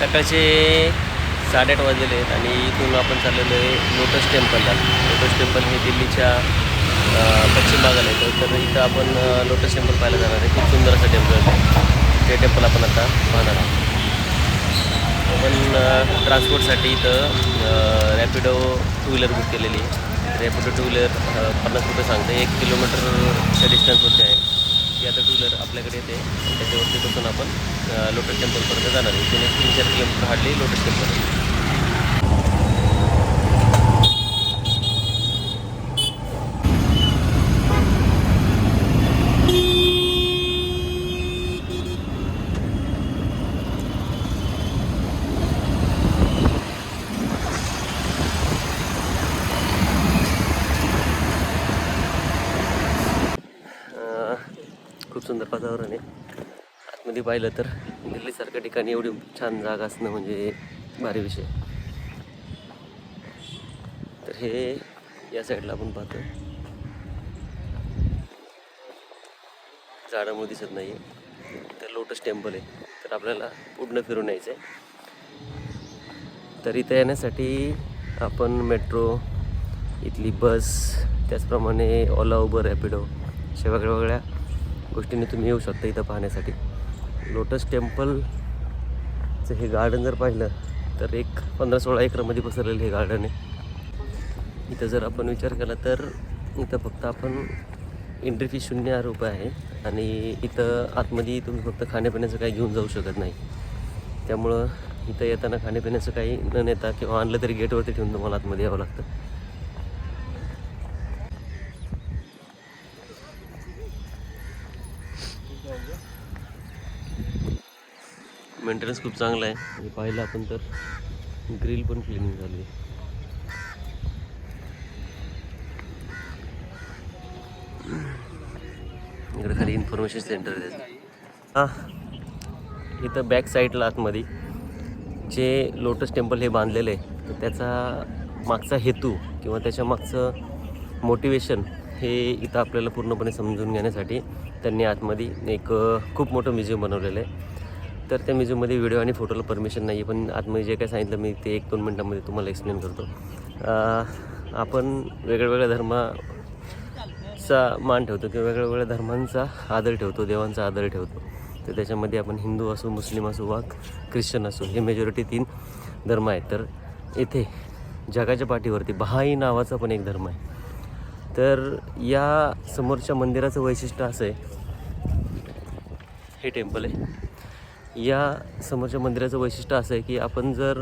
सकाळचे 8:30 वाजलेले आहेत आणि इथून आपण चाललेलो आहे लोटस टेम्पलला. लोटस टेम्पल हे दिल्लीच्या पश्चिम भागाला येतं. तर इथं आपण लोटस टेम्पल पाहायला जाणार आहे. खूप सुंदर असं टेम्पल आहे. ते टेम्पल आपण आता पाहणार आहोत. आपण ट्रान्सपोर्टसाठी इथं रॅपिडो 2 व्हीलर बुक केलेली आहे. रॅपिडो 2 व्हीलर 50 रुपये सांगते. 1 किलोमीटरच्या डिस्टन्सवरती आहे. ती आता 2 व्हीलर आपल्याकडे येते. त्याच्यावरती बसून आपण लोटस टेम्पलपर्यंत जाणार आहे. इथून 3-4 किलोमीटर हार्डली लोटस टेम्पल आहे. खूप सुंदर वातावरण आहे. आतमध्ये पाहिलं तर दिल्लीसारख्या ठिकाणी एवढी छान जागा असणं म्हणजे भारी विषय. तर हे या साईडला आपण पाहतो, झाडामुळे दिसत नाही आहे. तर लोटस टेम्पल आहे. तर आपल्याला पूर्ण फिरून यायचं आहे. तर इथं येण्यासाठी आपण मेट्रो, इथली बस, त्याचप्रमाणे ओला, उबर, रॅपिडो अशा वेगळ्या वेगळ्या गोष्टींनी तुम्ही येऊ शकता इथं पाहण्यासाठी. लोटस टेम्पलचं हे गार्डन जर पाहिलं तर एक 15-16 एकरमध्ये पसरलेलं हे गार्डन आहे. इथं जर आपण विचार केला तर इथं फक्त आपण एंट्री फी 0 रुपये आहे. आणि इथं आतमध्ये तुम्ही फक्त खाण्यापिण्याचं काही घेऊन जाऊ शकत नाही. त्यामुळं इथं येताना खाण्यापिण्याचं काही न नेता किंवा आणलं तरी गेटवरती ठेवून तुम्हाला आतमध्ये यावं लागतं. मेंटेनन्स खूप चांगला आहे. आणि पाहिलं आपण तर ग्रिल पण क्लिनिंग झाली आहे. इकडे खाली इन्फॉर्मेशन सेंटर आहे त्याचं. इथं बॅक साईडला आतमध्ये जे लोटस टेम्पल हे बांधलेलं आहे, तर त्याचा मागचा हेतू किंवा त्याच्या मागचं मोटिवेशन हे इथं आपल्याला पूर्णपणे समजून घेण्यासाठी त्यांनी आतमध्ये एक खूप मोठं म्युझियम बनवलेलं आहे. तर त्या म्युझियममध्ये व्हिडिओ आणि फोटोला परमिशन नाही आहे, पण आतमध्ये जे काय सांगितलं मी ते 1-2 मिनटामध्ये तुम्हाला एक्सप्लेन करतो. आपण वेगवेगळ्या धर्माचा मान ठेवतो किंवा वेगवेगळ्या धर्मांचा आदर ठेवतो, देवांचा आदर ठेवतो. तर त्याच्यामध्ये आपण हिंदू असो, मुस्लिम असो वा ख्रिश्चन असो, हे मेजॉरिटी 3 धर्म आहेत. तर इथे जगाच्या पाठीवरती बहाई नावाचा पण एक धर्म आहे. तर या समोरच्या मंदिराचं वैशिष्ट्य असं आहे, हे टेम्पल आहे. या समोरच्या मंदिराचं वैशिष्ट्य असं आहे की आपण जर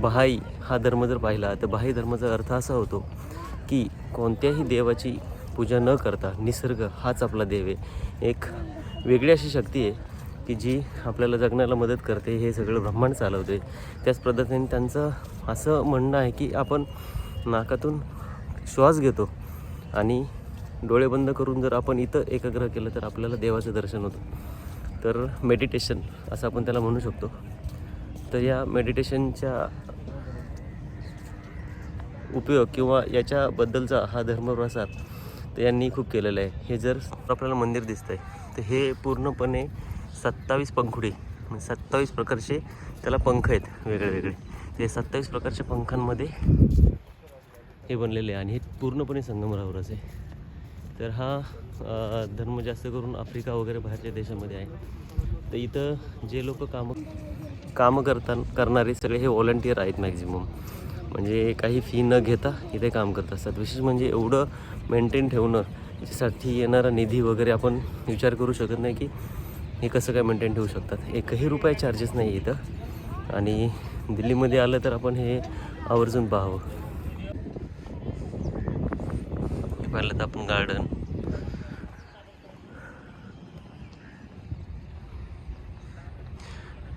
बहाई हा धर्म जर पाहिला तर बहाई धर्माचा अर्थ असा होतो की कोणत्याही देवाची पूजा न करता निसर्ग हाच आपला देव आहे. एक वेगळी अशी शक्ती आहे की जी आपल्याला जगण्याला मदत करते, हे सगळं ब्रह्मांड चालवते. त्याच पद्धतीने त्यांचं असं म्हणणं आहे की आपण नाकातून श्वास घेतो आणि डोळे बंद करून जर आपण इथं एकाग्र केलं तर आपल्याला देवाचं दर्शन होतं. तर मेडिटेशन असं आपण त्याला म्हणू शकतो. तर या मेडिटेशनच्या उपयोग किंवा याच्याबद्दलचा हा धर्मप्रसार तर यांनी खूप केलेला आहे. हे जर आपल्याला मंदिर दिसतं आहे तर हे पूर्णपणे 27 पंखुडी, 27 प्रकारचे त्याला पंख आहेत वेगळे वेगळे. ते 27 प्रकारच्या पंखांमध्ये हे बनलेले आहे आणि हे पूर्णपणे संगमरावरच आहे. तर हा धर्म जास्त करून आफ्रिका वगैरे बाहेरच्या देशामध्ये आहे. तर इथं जे लोक कामं करणारे सगळे हे व्हॉलंटियर आहेत मॅक्झिमम. म्हणजे काही फी न घेता इथे काम करत असतात. विशेष म्हणजे एवढं मेंटेन ठेवणं, याच्यासाठी येणारा निधी वगैरे आपण विचार करू शकत नाही की हे कसं काय मेंटेन ठेवू शकतात. 1ही रुपया चार्जेस नाही इथं. आणि दिल्लीमध्ये आलं तर आपण हे आवर्जून पाहावं. पाहिलं तर आपण गार्डन,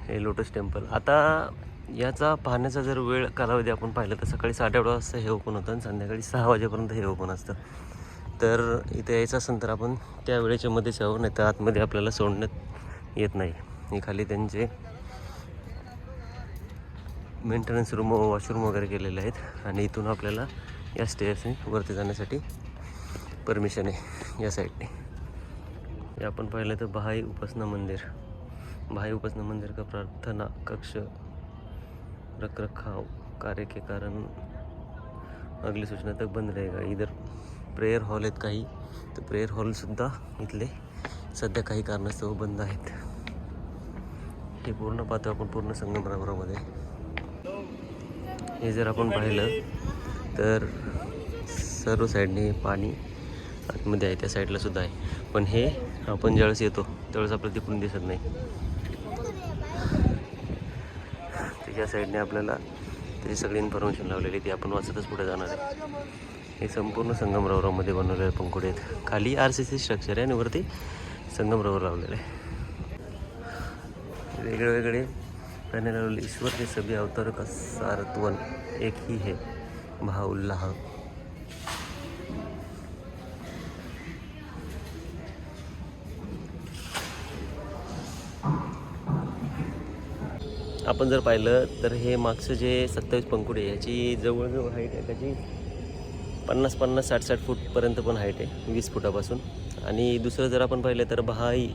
हे लोटस टेम्पल. आता याचा पाहण्याचा जर वेळ कालावधी आपण पाहिलं तर सकाळी 8:30 वाजता हे ओपन होतं आणि संध्याकाळी 6 वाजेपर्यंत हे ओपन असतं. तर इथे यायचं असेल तर आपण त्या वेळेच्या मध्येच यावं, नाही तर आतमध्ये आपल्याला सोडण्यात येत नाही. हे खाली त्यांचे मेंटेनन्स रूम, वॉशरूम वगैरे केलेले आहेत. आणि इथून आपल्याला या स्टेअर्सने वरती जाण्यासाठी परमिशन आहे या साईडने. हे आपण पाहिलं तर बहाई उपासना मंदिर. भाई उपासना मंदिर का प्रार्थना कक्ष रख रखाव कार्य के कारण अगली सूचना तक बंद रहेगा. इधर प्रेयर हॉल आहेत काही, तर प्रेयर हॉलसुद्धा इथले सध्या काही कारणास्तव बंद आहेत. हे पूर्ण पाहतो आपण पूर्ण संगमरवरामध्ये. हे जर आपण पाहिलं तर सर्व साईडने पाणी आतमध्ये आहे, त्या साईडला सुद्धा आहे. पण हे आपण ज्यावेळेस येतो त्यावेळेस आपल्याला तिकडून दिसत नाही. त्याच्या साईडने आपल्याला त्याची सगळी इन्फॉर्मेशन लावलेली ती आपण वाचतच पुढे जाणार आहे. हे संपूर्ण संगमरवरामध्ये बनवलेले पंखुडे आहेत. खाली RCC स्ट्रक्चर आहे आणि वरती संगमरवर लावलेलं आहे. वेगळे वेगळे पहने लावले. ईश्वर के सभी अवतार का सारत्वन एक ही है भाउल्लाह. आपण जर पाहिलं तर हे मागचं जे 27 पंखुडे याची जवळजवळ हाईट आहे त्याची 50-50, 60-60 फूटपर्यंत पण हाईट आहे, 20 फुटापासून. आणि दुसरं जर आपण पाहिलं तर बहाई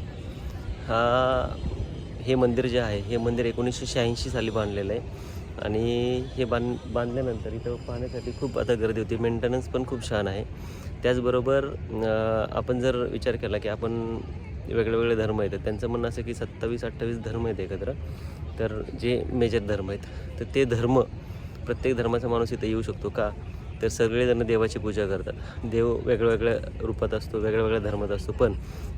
हे मंदिर जे आहे हे मंदिर 1986 साली बांधलेलं आहे. आणि हे बांधल्यानंतर इथं पाहण्यासाठी खूप आता गर्दी होती. मेंटेनन्स पण खूप छान आहे. त्याचबरोबर आपण जर विचार केला की आपण वेगळे वेगळे धर्म आहेत, त्यांचं म्हणणं असं की 27-28 धर्म आहेत एकत्र, तर जे मेजर धर्म आहेत तर ते धर्म प्रत्येक धर्माचा माणूस इथं येऊ शकतो का, तर सगळेजण देवाची पूजा करतात. देव वेगळ्या रूपात असतो, वेगळ्या धर्मात असतो, पण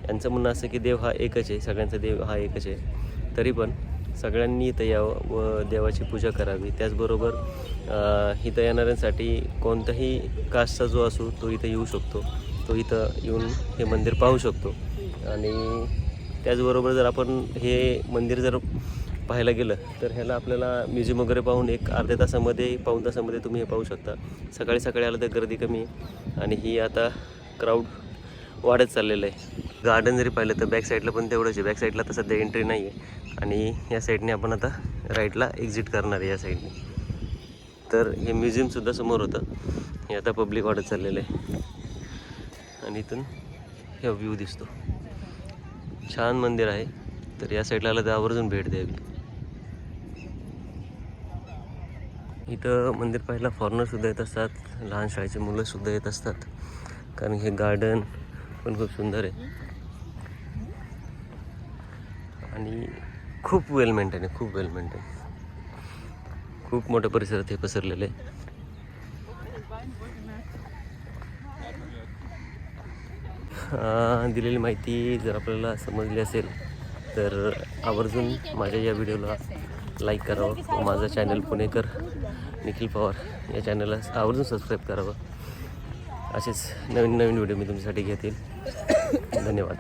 यांचं म्हणणं असं की देव हा एकच आहे, सगळ्यांचा देव हा एकच आहे. तरी पण सगळ्यांनी इथं यावं व देवाची पूजा करावी. त्याचबरोबर इथं येणाऱ्यांसाठी कोणताही कास्टचा जो असो तो इथं येऊ शकतो, तो इथं येऊन हे मंदिर पाहू शकतो. आणि त्याचबरोबर जर आपण हे मंदिर जर पाहायला गेलं तर ह्याला आपल्याला म्युझियम वगैरे पाहून एक अर्ध्या तासामध्ये पाऊण तासामध्ये तुम्ही हे पाहू शकता. सकाळी आलं तर गर्दी कमी आहे आणि ही आता क्राऊड वाढत चाललेलं आहे. गार्डन जरी पाहिलं तर बॅक साईडला पण तेवढंच आहे. बॅक साईडला तर सध्या एंट्री नाही आहे आणि या साईडने आपण आता राईटला एक्झिट करणार आहे या साईडने. तर हे म्युझियमसुद्धा समोर होतं, हे आता पब्लिक वाढत चाललेलं आहे. आणि इथून हे व्ह्यू दिसतो. छान मंदिर आहे, तर या साईडला आलं तर आवर्जून भेट द्यावी. इथं मंदिर पाहायला फॉरेनरसुद्धा येत असतात, लहान शाळेची मुलंसुद्धा येत असतात, कारण हे गार्डन पण खूप सुंदर आहे आणि खूप वेल मेंटेन आहे, खूप वेल मेंटेन. खूप मोठ्या परिसरात हे पसरलेलं आहे. दिलेली माहिती जर आपल्याला समजली असेल तर आवर्जून माझ्या या व्हिडिओला लाईक करावं व माझं चॅनल पुणेकर निखिल पवार या चॅनलला आवर्जून सबस्क्राईब करावं. असेच नवीन व्हिडिओ मी तुमच्यासाठी घेतील. धन्यवाद.